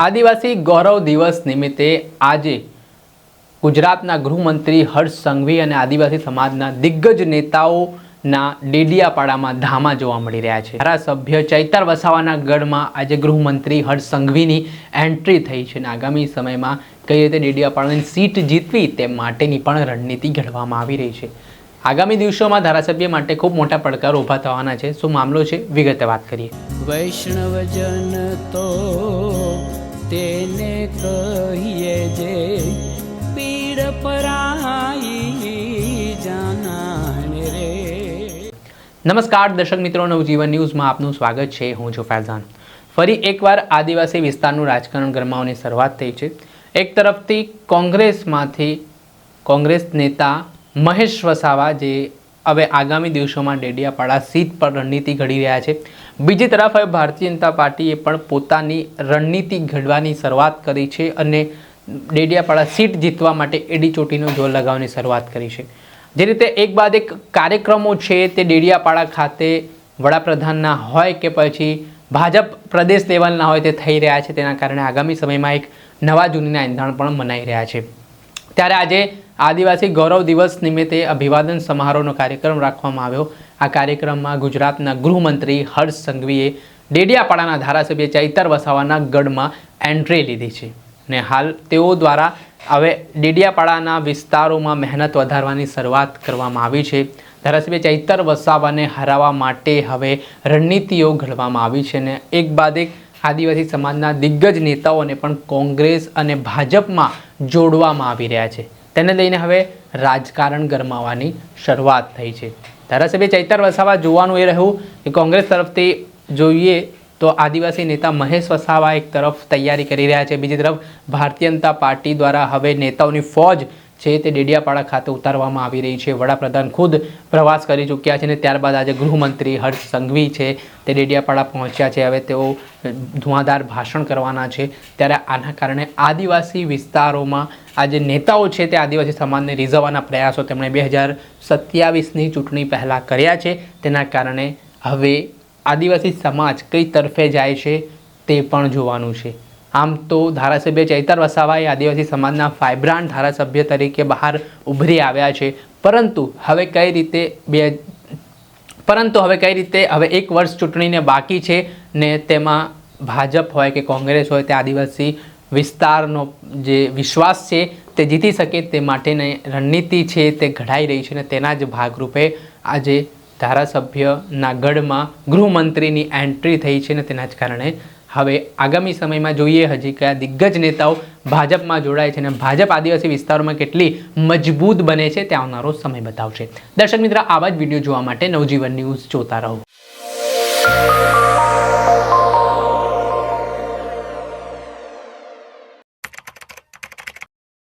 આદિવાસી ગૌરવ દિવસ નિમિત્તે આજે ગુજરાતના ગૃહમંત્રી હર્ષ સંઘવી અને આદિવાસી સમાજના દિગ્ગજ નેતાઓના ડેડિયાપાડામાં ધામા જોવા મળી રહ્યા છે। ધારાસભ્ય ચૈતર વસાવાના ગઢમાં આજે ગૃહમંત્રી હર્ષ સંઘવીની એન્ટ્રી થઈ છે અને આગામી સમયમાં કઈ રીતે ડેડિયાપાડાની સીટ જીતવી તે માટેની પણ રણનીતિ ઘડવામાં આવી રહી છે। આગામી દિવસોમાં ધારાસભ્ય માટે ખૂબ મોટા પડકારો ઊભા થવાના છે। શું મામલો છે, વિગતે વાત કરીએ। વૈષ્ણવજન તો તેને કહીએ જે પીડ પરાઈ જાનાને રે। નમસ્કાર દર્શક મિત્રો, નવજીવન ન્યૂઝમાં આપનું સ્વાગત છે। હું છું ફૈઝાન। ફરી એકવાર આદિવાસી વિસ્તારનું રાજકારણ ગરમાવાની શરૂઆત થઈ છે। એક તરફથી કોંગ્રેસમાંથી કોંગ્રેસ નેતા મહેશ વસાવા જે હવે આગામી દિવસોમાં ડેડિયાપાડા સીટ પર રણનીતિ ઘડી રહ્યા છે, બીજી તરફ હવે ભારતીય જનતા પાર્ટીએ પણ પોતાની રણનીતિ ઘડવાની શરૂઆત કરી છે અને ડેડિયાપાડા સીટ જીતવા માટે એડી ચોટીનો જોર લગાવવાની શરૂઆત કરી છે। જે રીતે એક બાદ એક કાર્યક્રમો છે તે ડેડિયાપાડા ખાતે વડાપ્રધાનના હોય કે પછી ભાજપ પ્રદેશ લેવલના હોય તે થઈ રહ્યા છે। તેના કારણે આગામી સમયમાં એક નવા જૂનીના એંધાણ પણ મનાઈ રહ્યા છે। ત્યારે આજે આદિવાસી ગૌરવ દિવસ નિમિત્તે અભિવાદન સમારોહનો કાર્યક્રમ રાખવામાં આવ્યો। આ કાર્યક્રમમાં ગુજરાતના ગૃહમંત્રી હર્ષ સંઘવીએ ડેડિયાપાડાના ધારાસભ્ય ચૈતર વસાવાના ગઢમાં એન્ટ્રી લીધી છે અને હાલ તેઓ દ્વારા હવે ડેડિયાપાડાના વિસ્તારોમાં મહેનત વધારવાની શરૂઆત કરવામાં આવી છે। ધારાસભ્ય ચૈતર વસાવાને હરાવવા માટે હવે રણનીતિઓ ઘડવામાં આવી છે અને એક બાદ એક આદિવાસી સમાજના દિગ્ગજ નેતાઓને પણ કોંગ્રેસ અને ભાજપમાં જોડવામાં આવી રહ્યા છે। તેને લઈને હવે રાજકારણ ગરમાવાની શરૂઆત થઈ છે। ધારાસભ્ય ચૈતર વસાવા જોવાનું એ રહ્યું કે કોંગ્રેસ તરફથી જોઈએ તો આદિવાસી નેતા મહેશ વસાવા એક તરફ તૈયારી કરી રહ્યા છે, બીજી તરફ ભારતીય જનતા પાર્ટી દ્વારા હવે નેતાઓની ફોજ છે તે ડેડિયાપાડા ખાતે ઉતારવામાં આવી રહી છે। વડાપ્રધાન ખુદ પ્રવાસ કરી ચૂક્યા છે અને ત્યારબાદ આજે ગૃહમંત્રી હર્ષ સંઘવી છે તે ડેડિયાપાડા પહોંચ્યા છે। હવે તેઓ ધુઆંધાર ભાષણ કરવાના છે। ત્યારે આના કારણે આદિવાસી વિસ્તારોમાં આજે નેતાઓ છે તે આદિવાસી સમાજને રીઝવવાના પ્રયાસો તેમણે 2027ની ચૂંટણી પહેલાં કર્યા છે। તેના કારણે હવે આદિવાસી સમાજ કઈ તરફે જાય છે તે પણ જોવાનું છે। આમ તો ધારાસભ્ય ચૈતર વસાવા એ આદિવાસી સમાજના ફાઇબ્રાન્ટ ધારાસભ્ય તરીકે બહાર ઉભરી આવ્યા છે, પરંતુ હવે કઈ રીતે હવે એક વર્ષ ચૂંટણીને બાકી છે ને તેમાં ભાજપ હોય કે કોંગ્રેસ હોય તે આદિવાસી વિસ્તારનો જે વિશ્વાસ છે તે જીતી શકે તે માટેની રણનીતિ છે તે ઘડાઈ રહી છે અને તેના જ ભાગરૂપે આજે ધારાસભ્યના ગઢમાં ગૃહમંત્રીની એન્ટ્રી થઈ છે અને તેના જ કારણે હવે આગામી સમયમાં જોઈએ હજી કયા દિગ્ગજ નેતાઓ ભાજપમાં જોડાય છે અને ભાજપ આદિવાસી વિસ્તારોમાં કેટલી મજબૂત બને છે તે આવનારો સમય બતાવશે। દર્શક મિત્ર, આવા જ વિડીયો જોવા માટે નવજીવન ન્યૂઝ જોતા રહો।